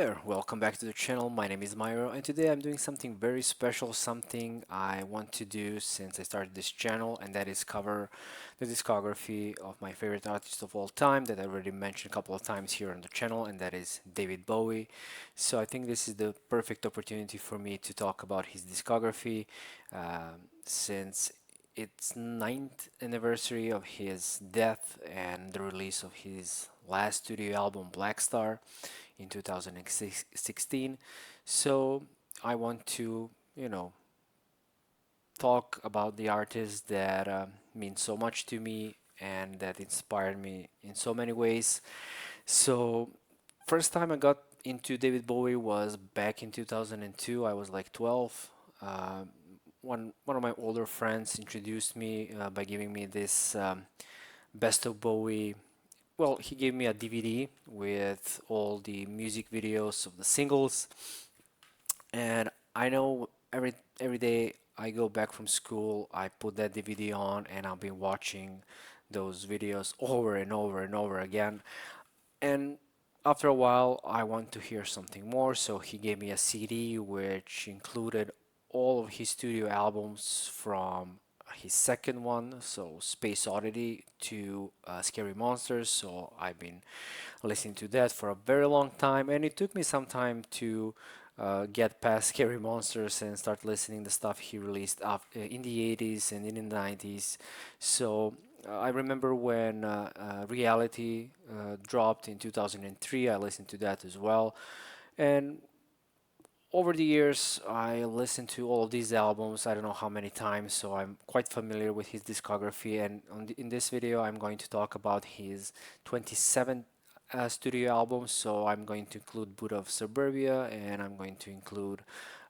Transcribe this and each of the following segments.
there, welcome back to the channel. My name is Myro, and today I'm doing something very special, something I want to do since I started this channel, and that is cover the discography of my favorite artist of all time that I already mentioned a couple of times here on the channel, and that is David Bowie. So I think this is the perfect opportunity for me to talk about his discography, since it's ninth anniversary of his death and the release of his last studio album, Black Star, in 2016. So I want to, talk about the artists that mean so much to me and that inspired me in so many ways. So first time I got into David Bowie was back in 2002. I was like 12. Uh, one of my older friends introduced me by giving me this Best of Bowie. Well, he gave me a DVD with all the music videos of the singles, and I know every day I go back from school, I put that DVD on, and I'll be watching those videos over and over and over again. And after a while, I want to hear something more, so he gave me a CD which included all of his studio albums from his second one, so Space Oddity, to Scary Monsters. So I've been listening to that for a very long time, and it took me some time to get past Scary Monsters and start listening the stuff he released in the 80s and in the 90s. So I remember when Reality dropped in 2003, I listened to that as well. And over the years, I listened to all of these albums, I don't know how many times, so I'm quite familiar with his discography. And in this video, I'm going to talk about his 27 studio albums. So I'm going to include Buddha of Suburbia, and I'm going to include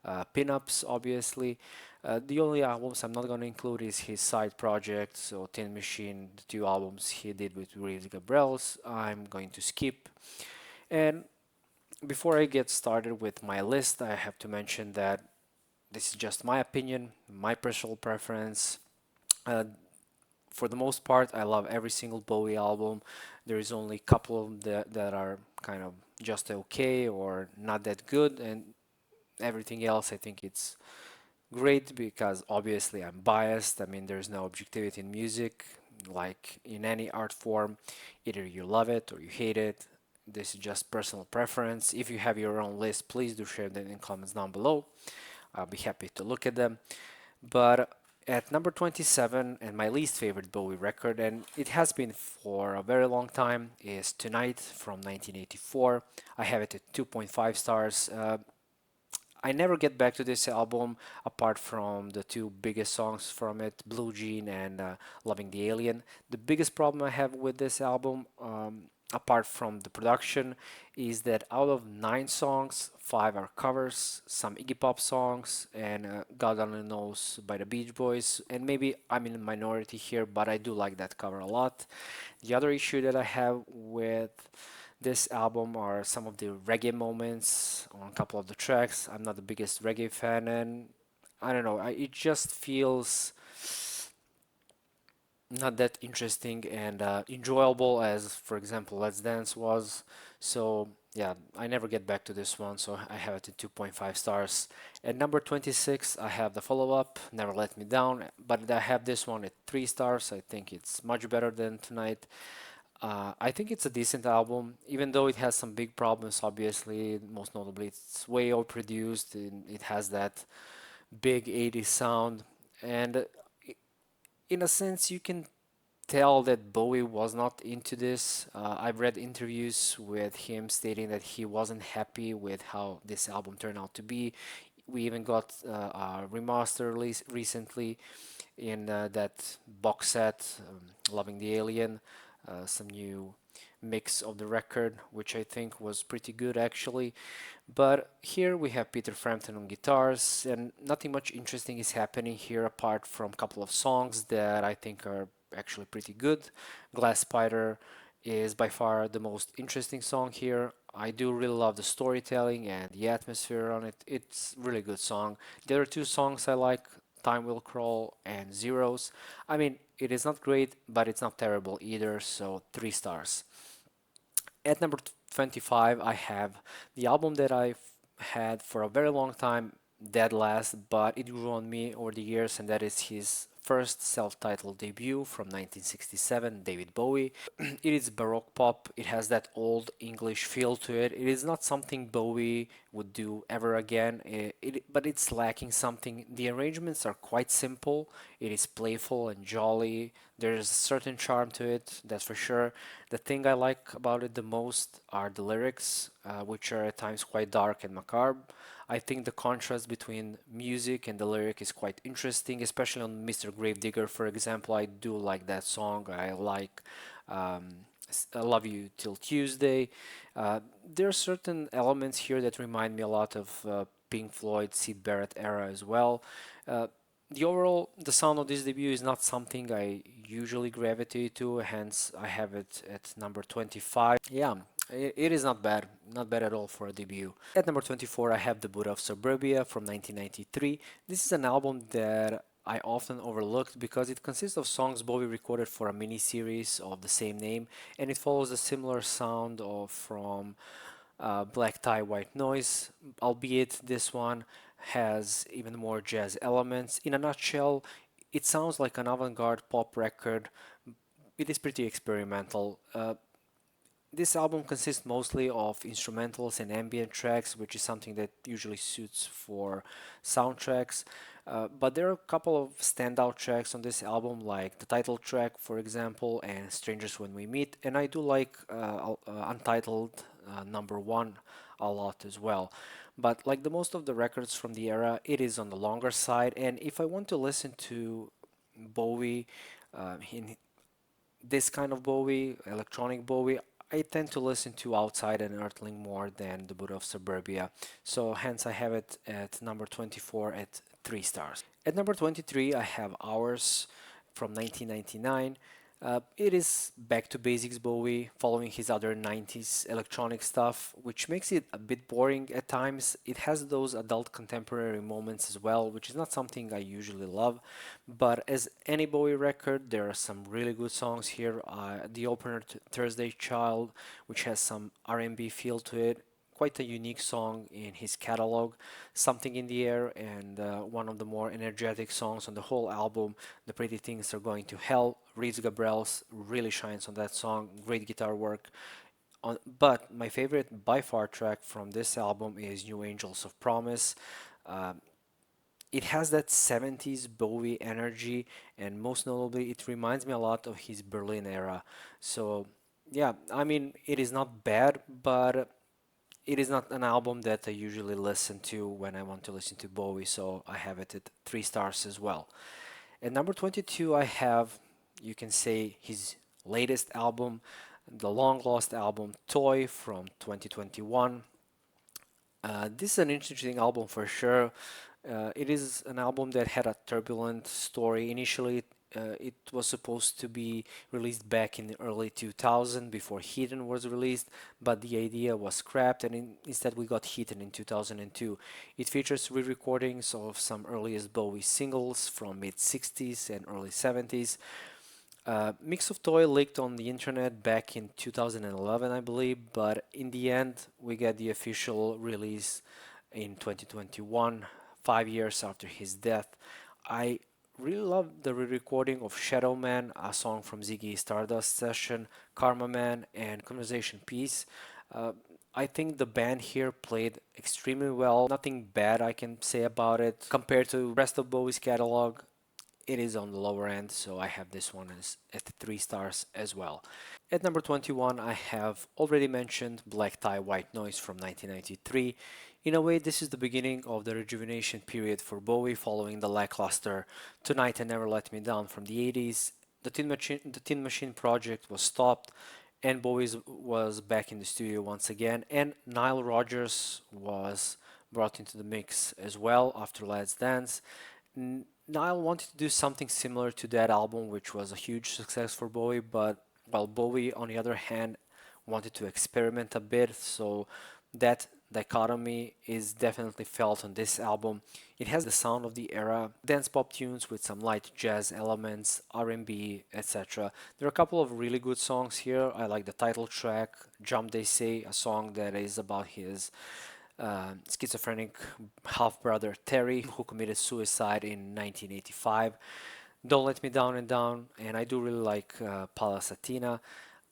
Pinups, obviously. The only albums I'm not going to include is his side project, so Tin Machine, the two albums he did with Luis Gabriels, I'm going to skip. And before I get started with my list, I have to mention that this is just my opinion, my personal preference. Uh, for the most part, I love every single Bowie album. There is only a couple of them that are kind of just okay or not that good, and everything else I think it's great because obviously I'm biased. I mean, there's no objectivity in music, like in any art form. Either you love it or you hate it. This is just personal preference. If you have your own list, please do share them in comments down below. I'll be happy to look at them. But at number 27, and my least favorite Bowie record, and it has been for a very long time, is Tonight from 1984. I have it at 2.5 stars. I never get back to this album apart from the two biggest songs from it, Blue Jean and Loving the Alien. The biggest problem I have with this album, apart from the production, is that out of 9 songs, 5 are covers, some Iggy Pop songs, and God Only Knows by the Beach Boys. And maybe I'm in the minority here, but I do like that cover a lot. The other issue that I have with this album are some of the reggae moments on a couple of the tracks. I'm not the biggest reggae fan, and I don't know, it just feels not that interesting and enjoyable as, for example, Let's Dance was. So yeah, I never get back to this one, so I have it at 2.5 stars. At number 26, I have the follow-up, Never Let Me Down, but I have this one at 3 stars. I think it's much better than Tonight. I think it's a decent album, even though it has some big problems, obviously. Most notably, it's way overproduced, and it has that big 80s sound. And in a sense, you can tell that Bowie was not into this. I've read interviews with him stating that he wasn't happy with how this album turned out to be. We even got a remaster release recently in that box set, Loving the Alien, some new mix of the record, which I think was pretty good actually. But here we have Peter Frampton on guitars, and nothing much interesting is happening here apart from a couple of songs that I think are actually pretty good. Glass Spider is by far the most interesting song here. I do really love the storytelling and the atmosphere on it. It's really good song. The other two songs I like, Time Will Crawl and Zeros. I mean, it is not great, but it's not terrible either, so 3 stars. At number 25, I have the album that I've had for a very long time, Dead Last, but it grew on me over the years, and that is his first self-titled debut from 1967, David Bowie. It is Baroque pop. It has that old English feel to it. It is not something Bowie would do ever again, but it's lacking something. The arrangements are quite simple. It is playful and jolly. There's a certain charm to it, that's for sure. The thing I like about it the most are the lyrics, which are at times quite dark and macabre. I think the contrast between music and the lyric is quite interesting, especially on Mr. Gravedigger, for example. I do like that song. I like I Love You Till Tuesday. There are certain elements here that remind me a lot of Pink Floyd, Sid Barrett era as well. Uh, the sound of this debut is not something I usually gravitate to, hence I have it at number 25. Yeah, it is not bad, not bad at all for a debut. At number 24, I have The Buddha of Suburbia from 1993. This is an album that I often overlooked because it consists of songs Bowie recorded for a mini-series of the same name, and it follows a similar sound of from Black Tie, White Noise, albeit this one has even more jazz elements. In a nutshell, it sounds like an avant-garde pop record. It is pretty experimental. This album consists mostly of instrumentals and ambient tracks, which is something that usually suits for soundtracks. But there are a couple of standout tracks on this album, like the title track, for example, and Strangers When We Meet. And I do like Untitled number one a lot as well. But like the most of the records from the era, it is on the longer side. And if I want to listen to Bowie, in this kind of Bowie, electronic Bowie, I tend to listen to Outside and Earthling more than the Buddha of Suburbia. So hence I have it at number 24 at 3 stars. At number 23, I have Hours from 1999. It is back to basics Bowie, following his other 90s electronic stuff, which makes it a bit boring at times. It has those adult contemporary moments as well, which is not something I usually love. But as any Bowie record, there are some really good songs here. The opener, Thursday Child, which has some R&B feel to it, quite a unique song in his catalog. Something in the Air, and one of the more energetic songs on the whole album, The Pretty Things Are Going to Hell. Reeves Gabrels really shines on that song, great guitar work. But my favorite by far track from this album is New Angels of Promise. Um, it has that 70s Bowie energy, and most notably, it reminds me a lot of his Berlin era. So, yeah, I mean, it is not bad, but it is not an album that I usually listen to when I want to listen to Bowie, so I have it at 3 stars as well. At number 22, I have, you can say, his latest album, the long lost album Toy from 2021. This is an interesting album for sure. It is an album that had a turbulent story. Initially, it was supposed to be released back in the early 2000 before Heathen was released, but the idea was scrapped, and instead we got Heathen in 2002. It features re-recordings of some earliest Bowie singles from mid 60s and early 70s. Mix of Toy leaked on the internet back in 2011, I believe, but in the end, we get the official release in 2021, 5 years after his death. I really love the re-recording of Shadow Man, a song from Ziggy Stardust session, Karma Man, and Conversation Piece. Uh, I think the band here played extremely well. Nothing bad I can say about it. Compared to the rest of Bowie's catalog, it is on the lower end, so I have this one as at 3 stars as well. At number 21, I have already mentioned Black Tie White Noise from 1993. In a way, this is the beginning of the rejuvenation period for Bowie following the lackluster Tonight and Never Let Me Down from the 80s. The Tin Machine project was stopped, and Bowie was back in the studio once again, and Nile Rodgers was brought into the mix as well after Let's Dance. Nile wanted to do something similar to that album, which was a huge success for Bowie, but while Bowie, on the other hand, wanted to experiment a bit, so that dichotomy is definitely felt on this album. It has the sound of the era, dance pop tunes with some light jazz elements, R&B, etc. There are a couple of really good songs here. I like the title track, Jump They Say, a song that is about his schizophrenic half brother Terry, who committed suicide in 1985. Don't Let Me Down and Down, and I do really like Palasatina.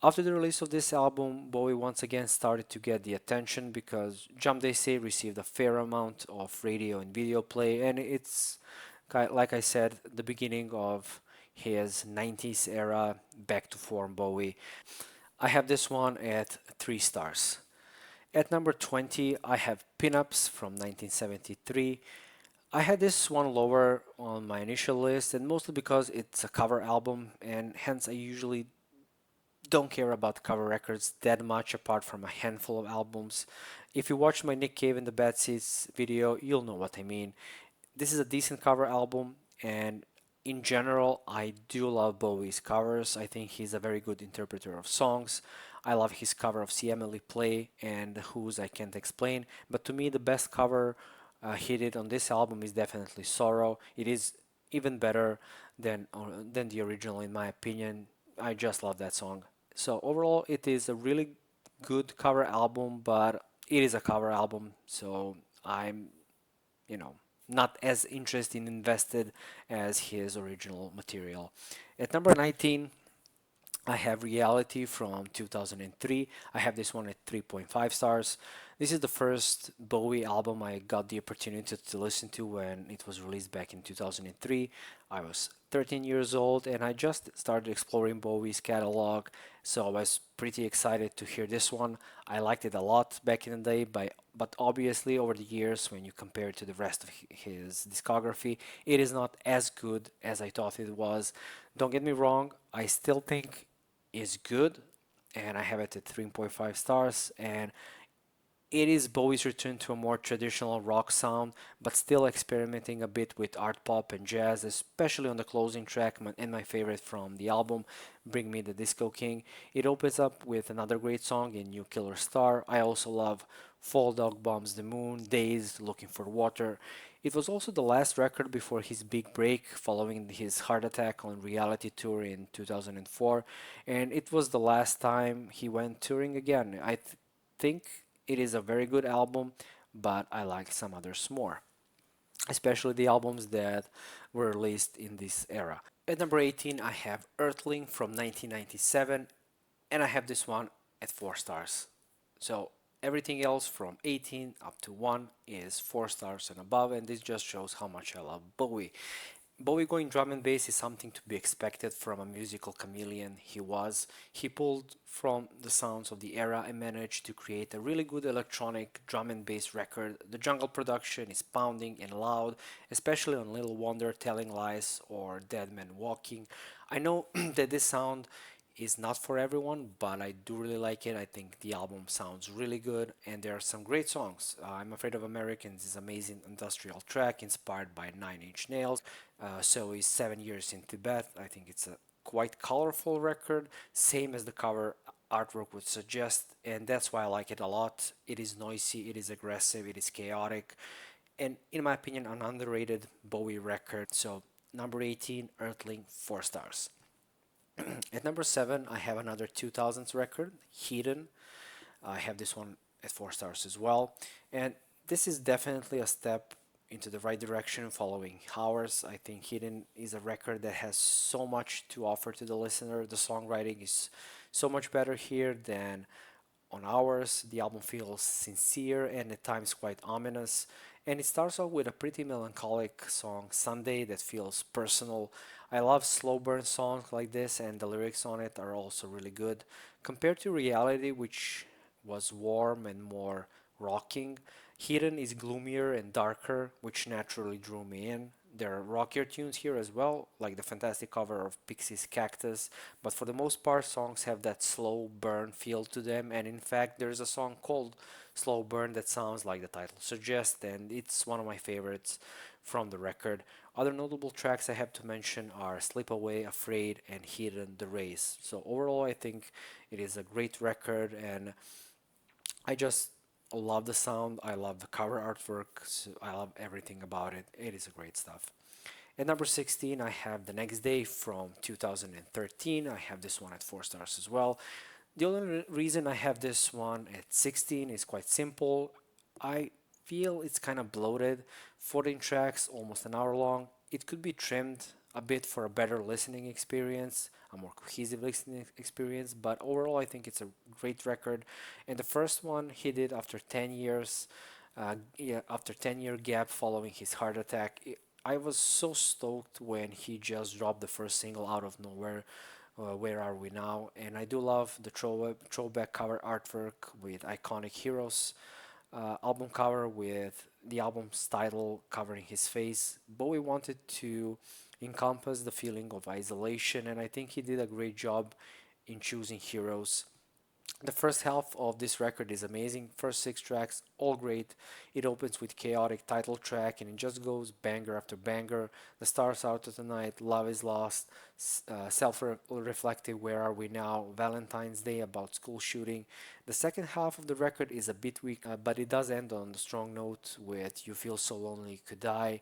After the release of this album, Bowie once again started to get the attention because Jump They Say received a fair amount of radio and video play, and it's, like I said, the beginning of his 90s era back to form Bowie. I have this one at 3 stars. At number 20, I have Pinups from 1973. I had this one lower on my initial list, and mostly because it's a cover album, and hence I usually don't care about cover records that much apart from a handful of albums. If you watch my Nick Cave and the Bad Seeds video, you'll know what I mean. This is a decent cover album, and in general, I do love Bowie's covers. I think he's a very good interpreter of songs. I love his cover of See Emily Play and Whose I Can't Explain, but to me, the best cover he did on this album is definitely Sorrow. It is even better than the original, in my opinion. I just love that song. So overall, it is a really good cover album, but it is a cover album, so I'm, you know, not as interested and invested as his original material. At number 19, I have Reality from 2003. I have this one at 3.5 stars. This is the first Bowie album I got the opportunity to listen to when it was released back in 2003. I was 13 years old and I just started exploring Bowie's catalog, so I was pretty excited to hear this one. I liked it a lot back in the day, but obviously over the years, when you compare it to the rest of his discography, it is not as good as I thought it was. Don't get me wrong, I still think is good, and I have it at 3.5 stars. And it is Bowie's return to a more traditional rock sound, but still experimenting a bit with art pop and jazz, especially on the closing track and my favorite from the album, Bring Me the Disco King. It opens up with another great song in New Killer Star. I also love Fall Dog Bombs the Moon, Dazed, Looking for Water. It was also the last record before his big break following his heart attack on Reality Tour in 2004, and it was the last time he went touring again. I think it is a very good album, but I like some others more, especially the albums that were released in this era. At number 18, I have Earthling from 1997, and I have this one at 4 stars. So everything else from 18 up to 1 is 4 stars and above, and this just shows how much I love Bowie. Bowie going drum and bass is something to be expected from a musical chameleon he was. He pulled from the sounds of the era and managed to create a really good electronic drum and bass record. The jungle production is pounding and loud, especially on Little Wonder, Telling Lies, or Dead Man Walking. I know that this sound is not for everyone, but I do really like it. I think the album sounds really good, and there are some great songs. I'm Afraid of Americans is amazing industrial track inspired by Nine Inch Nails. So is 7 Years in Tibet. I think it's a quite colorful record, same as the cover artwork would suggest, and that's why I like it a lot. It is noisy, it is aggressive, it is chaotic, and in my opinion, an underrated Bowie record. So number 18, Earthling, 4 stars. At number 7, I have another 2000s record, Hidden. I have this one at 4 stars as well. And this is definitely a step into the right direction following Hours. I think Hidden is a record that has so much to offer to the listener. The songwriting is so much better here than on Hours. The album feels sincere and at times quite ominous. And it starts off with a pretty melancholic song, Sunday, that feels personal. I love slow burn songs like this, and the lyrics on it are also really good. Compared to Reality, which was warm and more rocking, Hidden is gloomier and darker, which naturally drew me in. There are rockier tunes here as well, like the fantastic cover of Pixies' Cactus, but for the most part, songs have that slow burn feel to them, and in fact, there's a song called Slow Burn that sounds like the title suggests, and it's one of my favorites from the record. Other notable tracks I have to mention are Slip Away, Afraid, and Hidden the Race. So overall, I think it is a great record, and I just I love the sound. I love the cover artwork. So I love everything about it. It is great stuff. At number 16, I have The Next Day from 2013. I have this one at 4 stars as well. The only reason I have this one at 16 is quite simple. I feel it's kind of bloated. 14 tracks, almost an hour long. It could be trimmed a bit for a better listening experience, a more cohesive listening experience, but overall, I think it's a great record. And the first one he did after 10 years, yeah, after 10-year gap following his heart attack. I was so stoked when he just dropped the first single out of nowhere. Where Are We Now? And I do love the throwback cover artwork with iconic heroes, album cover with the album's title covering his face. Bowie wanted to encompass the feeling of isolation, and I think he did a great job in choosing heroes. The first half of this record is amazing. First 6 tracks, all great. It opens with chaotic title track and it just goes banger after banger. The Stars Out of the Night, Love is Lost, self-reflective, Where Are We Now, Valentine's Day, about school shooting. The second half of the record is a bit weak, but it does end on a strong note with You Feel So Lonely You Could Die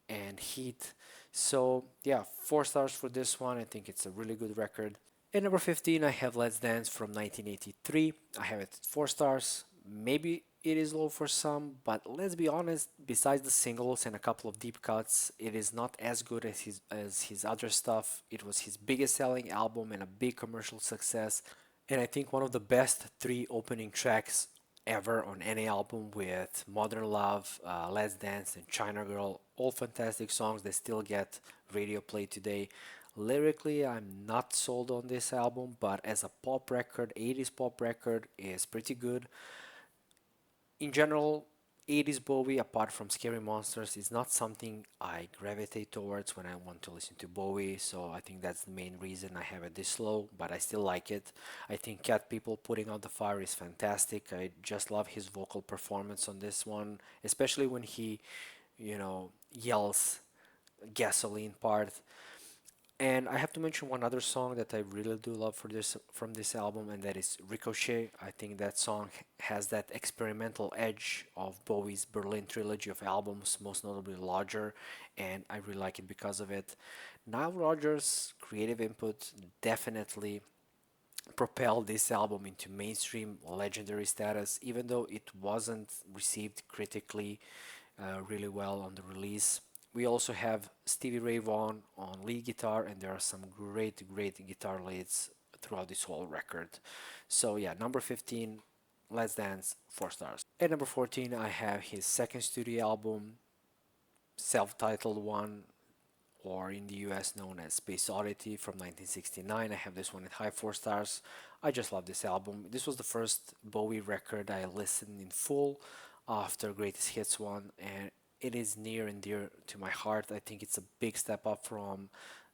and Heat. So yeah, 4 stars for this one. I think it's a really good record. At number 15, I have Let's Dance from 1983. I have it at 4 stars. Maybe it is low for some, but let's be honest, besides the singles and a couple of deep cuts, it is not as good as his other stuff. It was his biggest selling album and a big commercial success, and I think one of the best 3 opening tracks ever on any album with Modern Love, Let's Dance, and China Girl. All fantastic songs that still get radio play today. Lyrically, I'm not sold on this album, but as a pop record, 80s pop record is pretty good. In general, 80s Bowie, apart from Scary Monsters, is not something I gravitate towards when I want to listen to Bowie, so I think that's the main reason I have it this low, but I still like it. I think Cat People Putting Out the Fire is fantastic. I just love his vocal performance on this one, especially when he, yells gasoline part. And I have to mention one other song that I really do love for this from this album, and that is Ricochet. I think that song has that experimental edge of Bowie's Berlin trilogy of albums, most notably Lodger, and I really like it because of it. Nile Rodgers' creative input definitely propelled this album into mainstream legendary status, even though it wasn't received critically really well on the release. We also have Stevie Ray Vaughan on lead guitar, and there are some great, great guitar leads throughout this whole record. So, yeah, number 15, Let's Dance, 4 stars. At number 14, I have his second studio album, self titled one, or in the US known as Space Oddity from 1969. I have this one at high 4 stars. I just love this album. This was the first Bowie record I listened in full after Greatest Hits one, and it is near and dear to my heart. I think it's a big step up from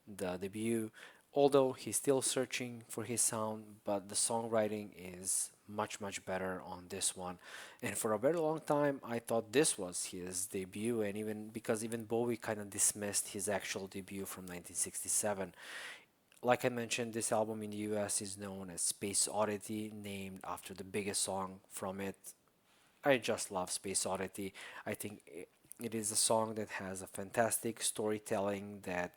the debut. Although he's still searching for his sound, but the songwriting is much, much better on this one. And for a very long time, I thought this was his debut, and even because even Bowie kind of dismissed his actual debut from 1967. Like I mentioned, this album in the US is known as Space Oddity, named after the biggest song from it. I just love Space Oddity. I think it is a song that has a fantastic storytelling that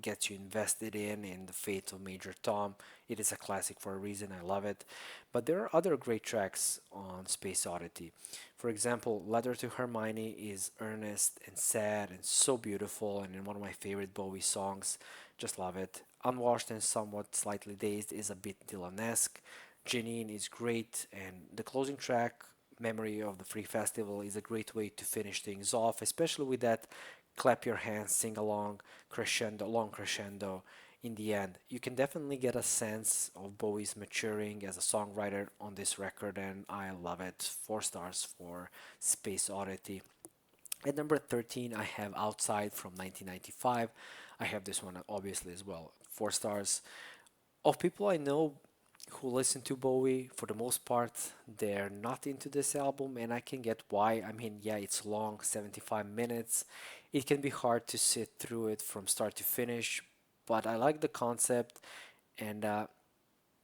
gets you invested in the fate of Major Tom. It is a classic for a reason. I love it. But there are other great tracks on Space Oddity. For example, Letter to Hermione is earnest and sad and so beautiful and one of my favorite Bowie songs. Just love it. Unwashed and Somewhat Slightly Dazed is a bit Dylan-esque. Janine is great, and the closing track, Memory of the Free Festival, is a great way to finish things off, especially with that clap your hands, sing along, crescendo, long crescendo in the end. You can definitely get a sense of Bowie's maturing as a songwriter on this record, and I love it. 4 stars for Space Oddity. At number 13, I have Outside from 1995. I have this one obviously as well. 4 stars. Of people I know who listen to Bowie, for the most part, they're not into this album, and I can get why. I mean, yeah, it's long, 75 minutes. It can be hard to sit through it from start to finish, but I like the concept, and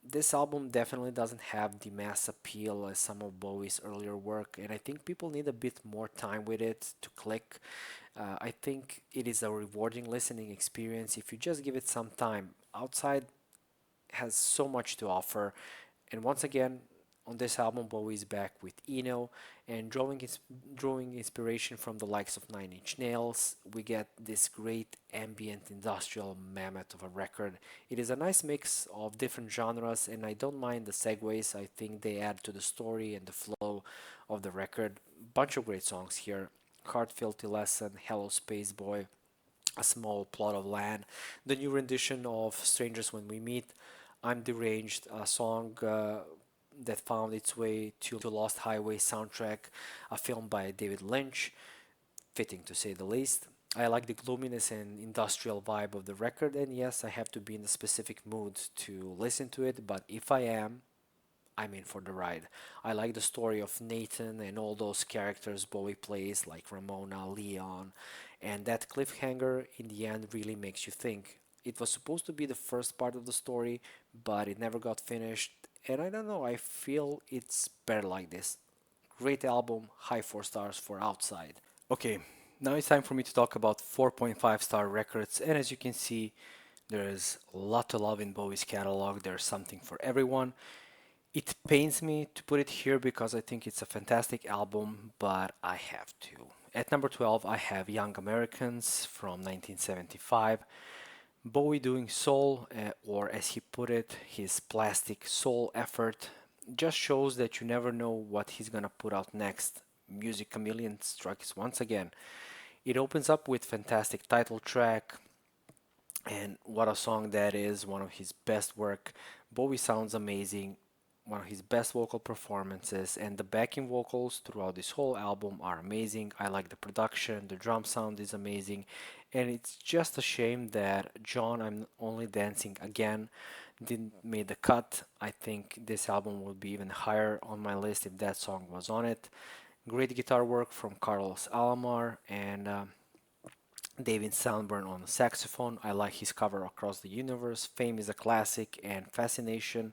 This album definitely doesn't have the mass appeal as some of Bowie's earlier work, and I think people need a bit more time with it to click. I think it is a rewarding listening experience if you just give it some time. Outside has so much to offer, and once again, on this album, Bowie is back with Eno and drawing inspiration from the likes of Nine Inch Nails. We get this great ambient industrial mammoth of a record. It is a nice mix of different genres, and I don't mind the segues. I think they add to the story and the flow of the record. Bunch of great songs here. Heartfelt Lesson, Hello Space Boy, A Small Plot of Land, the new rendition of Strangers When We Meet, I'm Deranged, a song that found its way to Lost Highway soundtrack, a film by David Lynch, fitting to say the least. I like the gloominess and industrial vibe of the record, and yes, I have to be in a specific mood to listen to it, but if I am, I'm in for the ride. I like the story of Nathan and all those characters Bowie plays, like Ramona, Leon, and that cliffhanger in the end really makes you think. It was supposed to be the first part of the story, but it never got finished, and I don't know, I feel it's better like this. Great album, high 4 stars for Outside. Okay, now it's time for me to talk about 4.5-star records, and as you can see, there's a lot to love in Bowie's catalog. There's something for everyone. It pains me to put it here because I think it's a fantastic album, but I have to. At number 12, I have Young Americans from 1975. Bowie doing soul, or as he put it, his plastic soul effort, just shows that you never know what he's gonna put out next. Music Chameleon strikes once again. It opens up with fantastic title track, and what a song that is, one of his best work. Bowie sounds amazing, one of his best vocal performances, and the backing vocals throughout this whole album are amazing. I like the production, the drum sound is amazing, and it's just a shame that John I'm Only Dancing Again didn't make the cut. I think this album would be even higher on my list if that song was on it. Great guitar work from Carlos Alomar and David Sanborn on the saxophone. I like his cover Across the Universe. Fame is a classic, and Fascination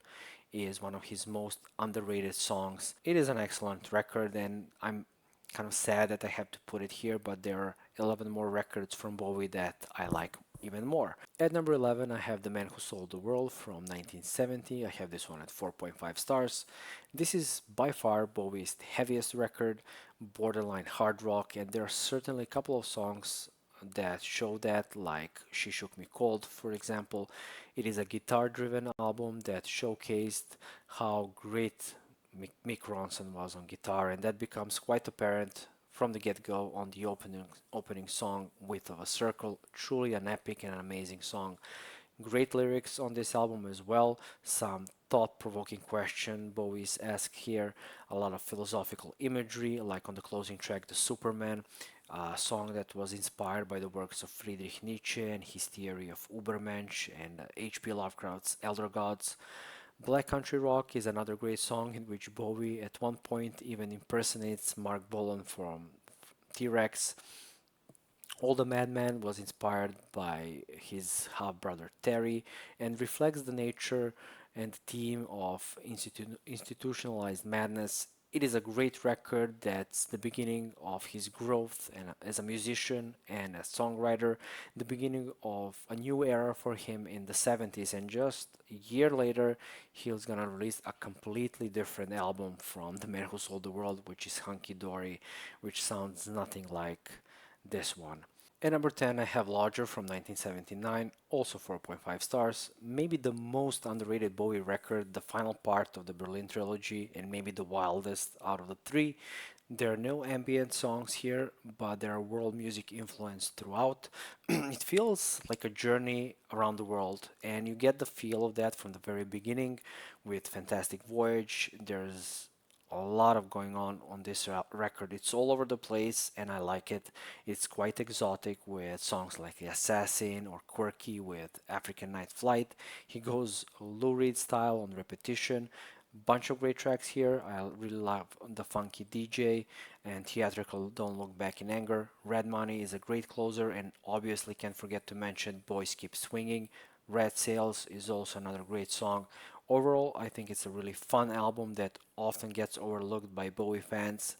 is one of his most underrated songs. It is an excellent record, and I'm kind of sad that I have to put it here, but there are 11 more records from Bowie that I like even more. At number 11, I have The Man Who Sold the World from 1970. I have this one at 4.5 stars. This is by far Bowie's heaviest record, borderline hard rock, and there are certainly a couple of songs that show that, like She Shook Me Cold, for example. It is a guitar driven album that showcased how great Mick Ronson was on guitar, and that becomes quite apparent from the get go on the opening song, Width of a Circle. Truly an epic and an amazing song. Great lyrics on this album as well. Some thought-provoking question Bowie's asked here. A lot of philosophical imagery, like on the closing track, The Superman, a song that was inspired by the works of Friedrich Nietzsche and his theory of Übermensch and H.P. Lovecraft's Elder Gods. Black Country Rock is another great song in which Bowie at one point even impersonates Mark Bolan from T-Rex. All the Madman was inspired by his half brother Terry and reflects the nature and theme of institutionalized madness. It is a great record that's the beginning of his growth and as a musician and a songwriter, the beginning of a new era for him in the 70s. And just a year later, he was gonna release a completely different album from The Man Who Sold the World, which is Hunky Dory, which sounds nothing like this one. At number 10, I have Lodger from 1979, also 4.5 stars. Maybe the most underrated Bowie record, the final part of the Berlin trilogy, and maybe the wildest out of the three. There are no ambient songs here, but there are world music influence throughout. It feels like a journey around the world, and you get the feel of that from the very beginning with Fantastic Voyage. There's a lot of going on this record. It's all over the place, and I like it. It's quite exotic with songs like The Assassin or quirky with African Night Flight. He goes Lou Reed style on repetition. Bunch of great tracks here. I really love the funky DJ and theatrical Don't Look Back in Anger. Red Money is a great closer, and obviously can't forget to mention Boys Keep Swinging. Red Sails is also another great song. Overall, I think it's a really fun album that often gets overlooked by Bowie fans.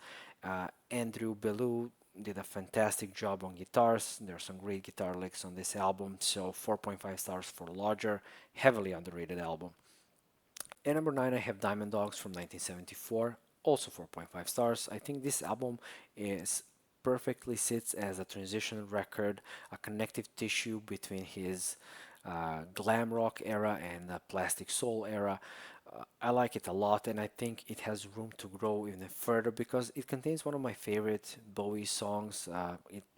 Andrew Bellew did a fantastic job on guitars. There are some great guitar licks on this album, so 4.5 stars for Lodger, heavily underrated album. At number 9, I have Diamond Dogs from 1974, also 4.5 stars. I think this album is perfectly sits as a transition record, a connective tissue between his glam rock era and the plastic soul era. I like it a lot, and I think it has room to grow even further because it contains one of my favorite Bowie songs.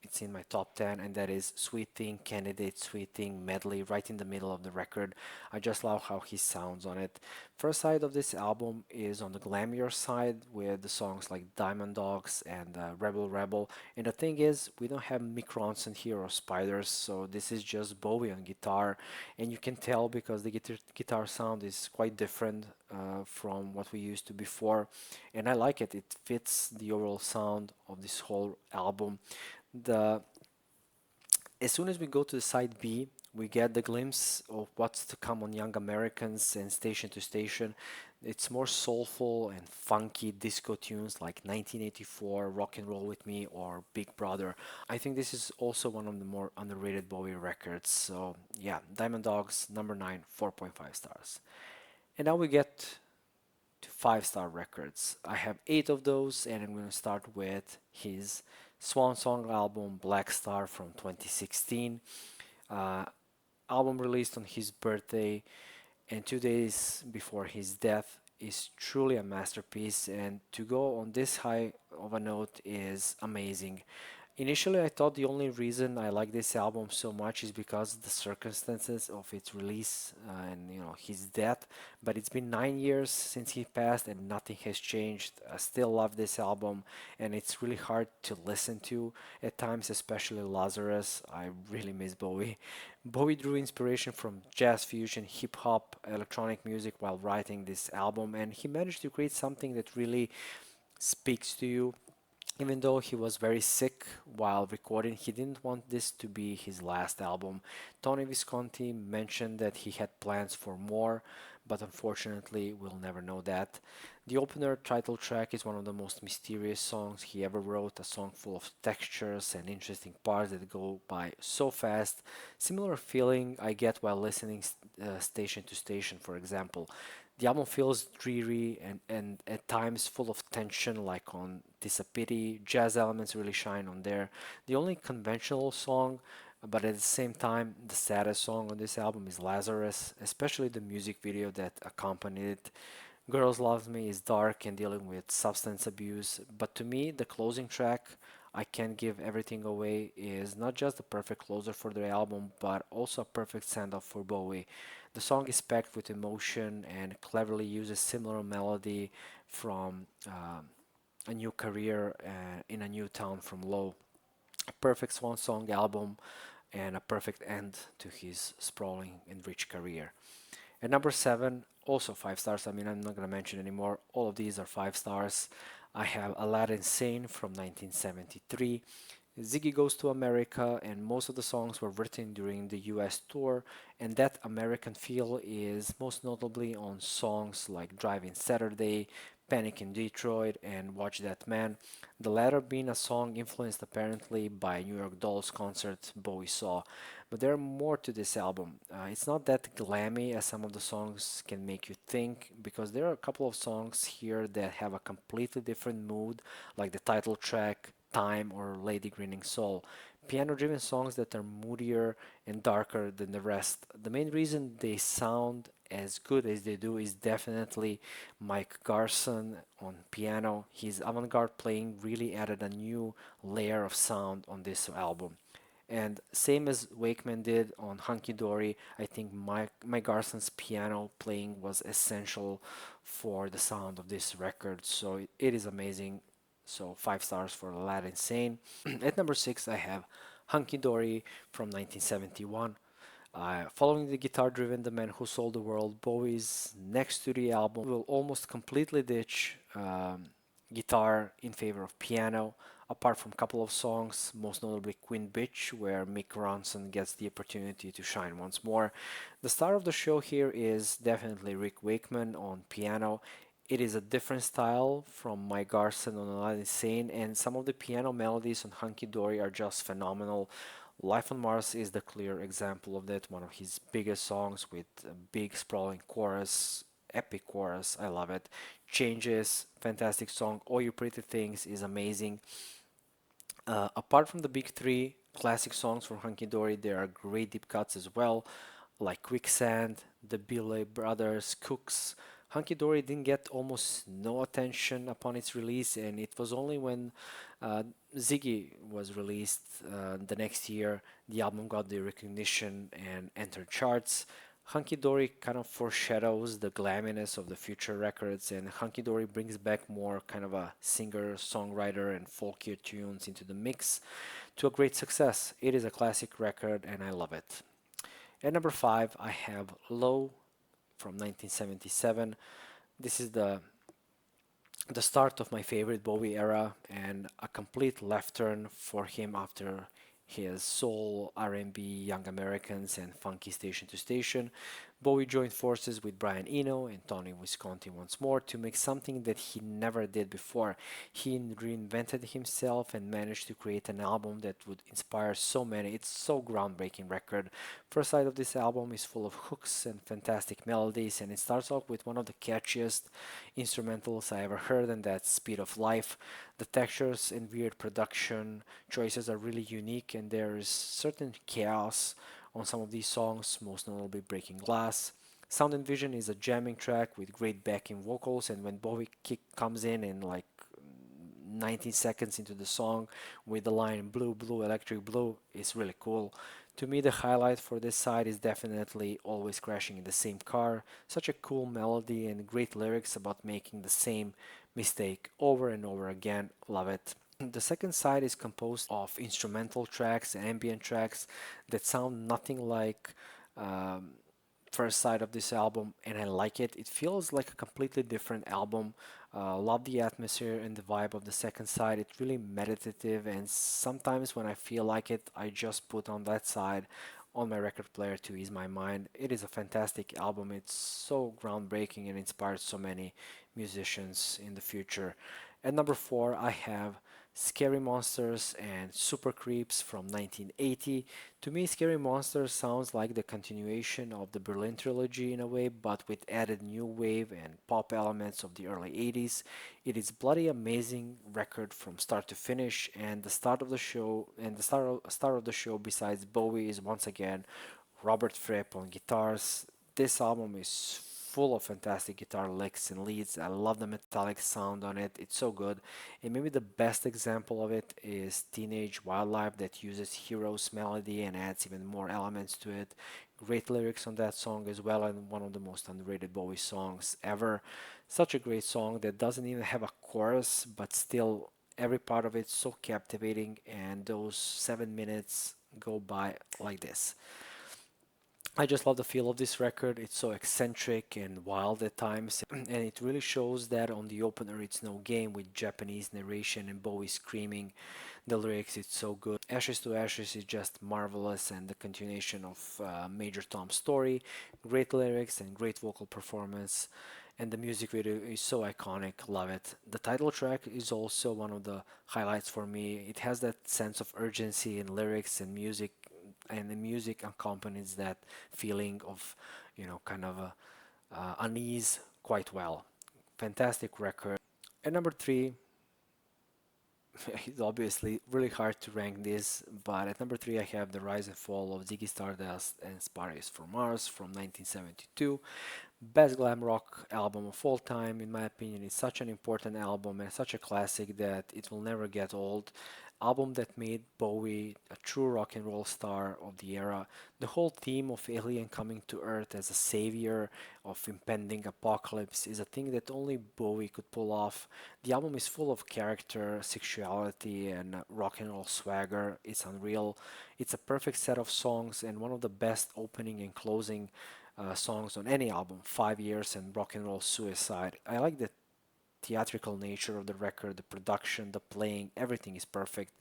It's in my top 10, and that is Sweet Thing, Candidate, Sweet Thing medley, right in the middle of the record. I just love how he sounds on it. First side of this album is on the glamier side with the songs like Diamond Dogs and Rebel Rebel. And the thing is, we don't have Mick Ronson here or Spiders, so this is just Bowie on guitar, and you can tell because the guitar sound is quite different from what we used to before, and I like it. It fits the overall sound of this whole album. The As soon as we go to the side B, we get the glimpse of what's to come on Young Americans and Station to Station. It's more soulful and funky disco tunes like 1984, Rock and Roll with Me, or Big Brother. I think this is also one of the more underrated Bowie records. So, yeah, Diamond Dogs, number 9, 4.5 stars. And now we get to 5-star records. I have 8 of those, and I'm going to start with his Swan Song album, Black Star from 2016. Uh, Album released on his birthday and 2 days before his death is truly a masterpiece, and to go on this high of a note is amazing. Initially, I thought the only reason I like this album so much is because of the circumstances of its release and his death. But it's been 9 years since he passed, and nothing has changed. I still love this album, and it's really hard to listen to at times, especially Lazarus. I really miss Bowie. Bowie drew inspiration from jazz fusion, hip hop, electronic music while writing this album, and he managed to create something that really speaks to you. Even though he was very sick while recording, he didn't want this to be his last album. Tony Visconti mentioned that he had plans for more, but unfortunately, we'll never know that. The opener title track is one of the most mysterious songs he ever wrote, a song full of textures and interesting parts that go by so fast. Similar feeling I get while listening Station to Station, for example. The album feels dreary and at times full of tension, like on Tis a Pity. Jazz elements really shine on there. The only conventional song, but at the same time, the saddest song on this album is Lazarus, especially the music video that accompanied it. Girls Love Me is dark and dealing with substance abuse, but to me, the closing track, I Can't Give Everything Away, is not just the perfect closer for the album, but also a perfect send off for Bowie. The song is packed with emotion and cleverly uses similar melody from A New Career in a New Town from Low. A perfect swan song album and a perfect end to his sprawling and rich career. At number 7, also 5 stars. I mean, I'm not going to mention anymore. All of these are 5 stars. I have Aladdin Sane from 1973. Ziggy Goes to America, and most of the songs were written during the US tour, and that American feel is most notably on songs like Driving Saturday, Panic in Detroit, and Watch That Man, the latter being a song influenced apparently by New York Dolls concert Bowie saw. But there are more to this album. It's not that glammy as some of the songs can make you think, because there are a couple of songs here that have a completely different mood, like the title track, Time, or Lady Grinning Soul. Piano driven songs that are moodier and darker than the rest. The main reason they sound as good as they do is definitely Mike Garson on piano. His avant garde playing really added a new layer of sound on this album. And same as Wakeman did on Hunky Dory, I think Mike Garson's piano playing was essential for the sound of this record. So it is amazing. So 5 stars for Aladdin Sane. At number 6, I have Hunky Dory from 1971. Following the guitar-driven The Man Who Sold the World, Bowie's next studio album will almost completely ditch guitar in favor of piano. apart from a couple of songs, most notably Queen Bitch, where Mick Ronson gets the opportunity to shine once more. The star of the show here is definitely Rick Wakeman on piano. It is a different style from Mike Garson on Aladdin Sane, and some of the piano melodies on Hunky Dory are just phenomenal. Life on Mars is the clear example of that, one of his biggest songs with a big sprawling chorus, epic chorus. I love it. Changes, fantastic song. All You Pretty Things is amazing. Apart from the big three classic songs from Hunky Dory, there are great deep cuts as well, like Quicksand, the Billy Brothers, Cooks. Hunky Dory didn't get almost no attention upon its release, and it was only when uh, Ziggy was released the next year the album got the recognition and entered charts. Hunky Dory kind of foreshadows the glamminess of the future records, and Hunky Dory brings back more kind of a singer, songwriter, and folkier tunes into the mix to a great success. It is a classic record, and I love it. At number five, I have Low from 1977. This is the start of my favorite Bowie era and a complete left turn for him after his soul, R&B, Young Americans, and funky Station to Station. Bowie joined forces with Brian Eno and Tony Visconti once more to make something that he never did before. He reinvented himself and managed to create an album that would inspire so many. It's so groundbreaking record. First side of this album is full of hooks and fantastic melodies, and it starts off with one of the catchiest instrumentals I ever heard, and that's Speed of Life. The textures and weird production choices are really unique, and there is certain chaos on some of these songs, most notably Breaking Glass. Sound and Vision is a jamming track with great backing vocals, and when Bowie kick comes in like 19 seconds into the song with the line blue, blue, electric blue, is really cool. To me, the highlight for this side is definitely Always Crashing in the Same Car. Such a cool melody and great lyrics about making the same mistake over and over again. Love it. The second side is composed of instrumental tracks and ambient tracks that sound nothing like um, first side of this album, and I like it. It feels like a completely different album. Love the atmosphere and the vibe of the second side. It's really meditative, and sometimes when I feel like it, I just put on that side on my record player to ease my mind. It is a fantastic album. It's so groundbreaking and inspired so many musicians in the future. At number four, I have Scary Monsters and Super Creeps from 1980. To me, Scary Monsters sounds like the continuation of the Berlin trilogy in a way, but with added new wave and pop elements of the early 80s. It is bloody amazing record from start to finish, and the start of the show and the star of the show besides Bowie is once again Robert Fripp on guitars. This album is full of fantastic guitar licks and leads. I love the metallic sound on it. It's so good. And maybe the best example of it is Teenage Wildlife that uses Heroes melody and adds even more elements to it. Great lyrics on that song as well, and one of the most underrated Bowie songs ever. Such a great song that doesn't even have a chorus, but still every part of it so captivating, and those 7 minutes go by like this. I just love the feel of this record. It's so eccentric and wild at times, and it really shows that on the opener it's no game with Japanese narration and Bowie screaming the lyrics. It's so good. Ashes to Ashes is just marvelous, and the continuation of Major Tom's story. Great lyrics and great vocal performance, and the music video is so iconic. Love it. The title track is also one of the highlights for me. It has that sense of urgency in lyrics and music, and the music accompanies that feeling of, kind of a unease quite well. Fantastic record. At number three, it's obviously really hard to rank this, but at number three I have The Rise and Fall of Ziggy Stardust and Spiders from Mars from 1972. Best glam rock album of all time, in my opinion. It's such an important album and such a classic that it will never get old. Album that made Bowie a true rock and roll star of the era. The whole theme of alien coming to Earth as a savior of impending apocalypse is a thing that only Bowie could pull off. The album is full of character, sexuality, and rock and roll swagger. It's unreal. It's a perfect set of songs and one of the best opening and closing songs on any album. 5 Years and Rock and Roll Suicide. I like the theatrical nature of the record, the production, the playing, everything is perfect.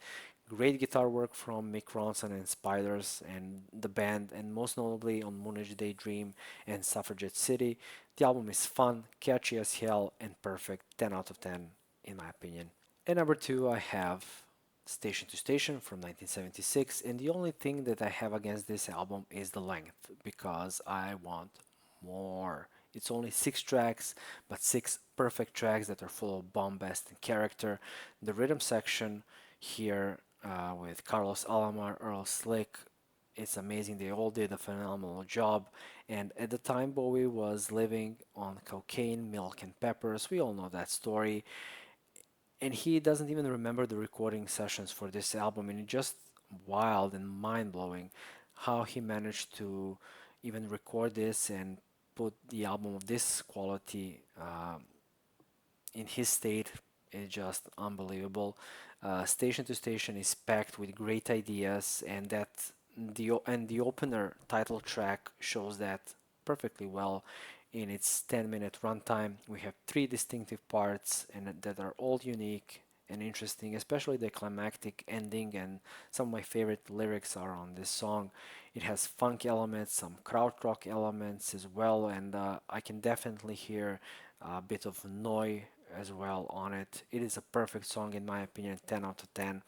Great guitar work from Mick Ronson and Spiders and the band, and most notably on Moonage Daydream and Suffragette City. The album is fun, catchy as hell, and perfect. 10 out of 10, in my opinion. And number two, I have Station to Station from 1976, and the only thing that I have against this album is the length, because I want more. It's only 6 tracks, but 6 perfect tracks that are full of bombast and character. The rhythm section here with Carlos Alomar, Earl Slick, it's amazing. They all did a phenomenal job. And at the time, Bowie was living on cocaine, milk, and peppers. We all know that story, and he doesn't even remember the recording sessions for this album, and it's just wild and mind-blowing how he managed to even record this and put the album of this quality in his state is just unbelievable. Station to Station is packed with great ideas, and the opener title track shows that perfectly well. In its 10-minute runtime, we have 3 distinctive parts and that are all unique and interesting, especially the climactic ending, and some of my favorite lyrics are on this song. It has funk elements, some krautrock elements as well, and I can definitely hear a bit of noise as well on it. It is a perfect song in my opinion, 10 out of 10.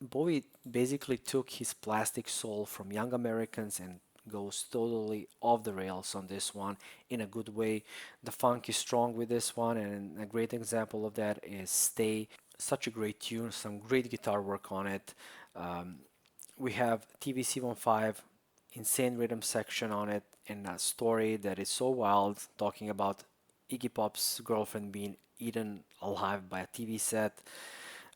Bowie basically took his plastic soul from Young Americans and goes totally off the rails on this one in a good way. The funk is strong with this one, and a great example of that is Stay. Such a great tune, some great guitar work on it. Um, we have TVC-15, insane rhythm section on it, and a story that is so wild, talking about Iggy Pop's girlfriend being eaten alive by a TV set.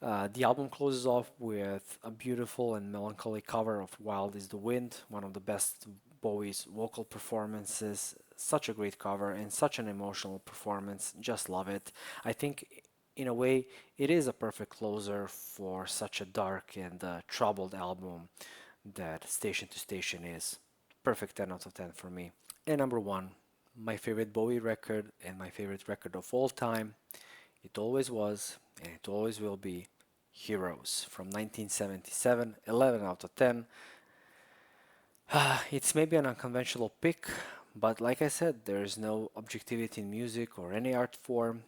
The album closes off with a beautiful and melancholy cover of Wild is the Wind, one of the best Bowie's vocal performances. Such a great cover and such an emotional performance. Just love it. I think, in a way, it is a perfect closer for such a dark and troubled album that Station to Station is. Perfect 10 out of 10 for me. And number one, my favorite Bowie record and my favorite record of all time. It always was, and it always will be, Heroes from 1977, 11 out of 10. It's maybe an unconventional pick, but like I said, there is no objectivity in music or any art form.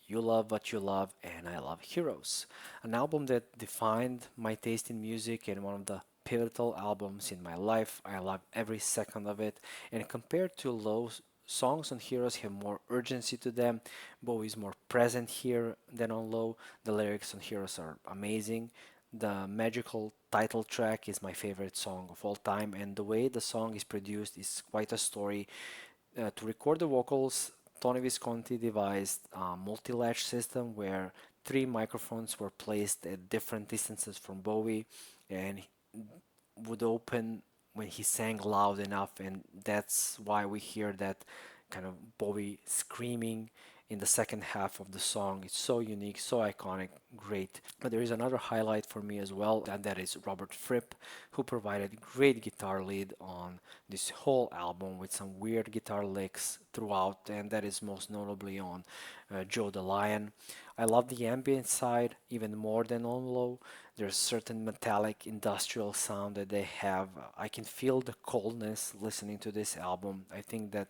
You love what you love, and I love Heroes. An album that defined my taste in music and one of the pivotal albums in my life. I love every second of it. And compared to Low, songs on Heroes have more urgency to them. Bowie is more present here than on Low. The lyrics on Heroes are amazing. The magical title track is my favorite song of all time, and the way the song is produced is quite a story. To record the vocals, Tony Visconti devised a multi-latch system where 3 microphones were placed at different distances from Bowie and would open when he sang loud enough, and that's why we hear that kind of Bowie screaming in the second half of the song. It's so unique, so iconic, great. But there is another highlight for me as well, and that is Robert Fripp, who provided great guitar lead on this whole album with some weird guitar licks throughout, and that is most notably on Joe the Lion. I love the ambient side even more than on Low. There's certain metallic industrial sound that they have. I can feel the coldness listening to this album. I think that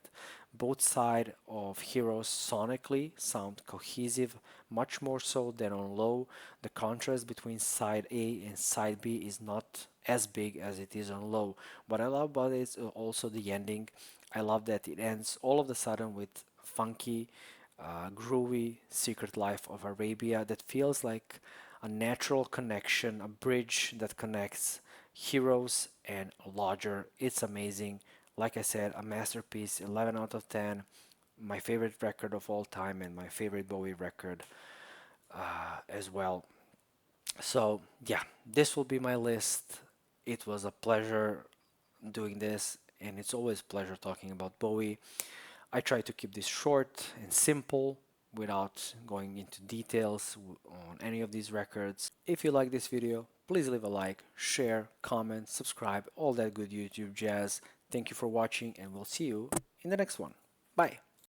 both sides of Heroes sonically sound cohesive, much more so than on Low. The contrast between side A and side B is not as big as it is on Low. What I love about it is also the ending. I love that it ends all of a sudden with funky, groovy Secret Life of Arabia that feels like a natural connection, a bridge that connects Heroes and Lodger. It's amazing. Like I said, a masterpiece, 11 out of 10. My favorite record of all time and my favorite Bowie record as well. So, yeah, this will be my list. It was a pleasure doing this, and it's always a pleasure talking about Bowie. I try to keep this short and simple without going into details on any of these records. If you like this video, please leave a like, share, comment, subscribe, all that good YouTube jazz. Thank you for watching, and we'll see you in the next one. Bye.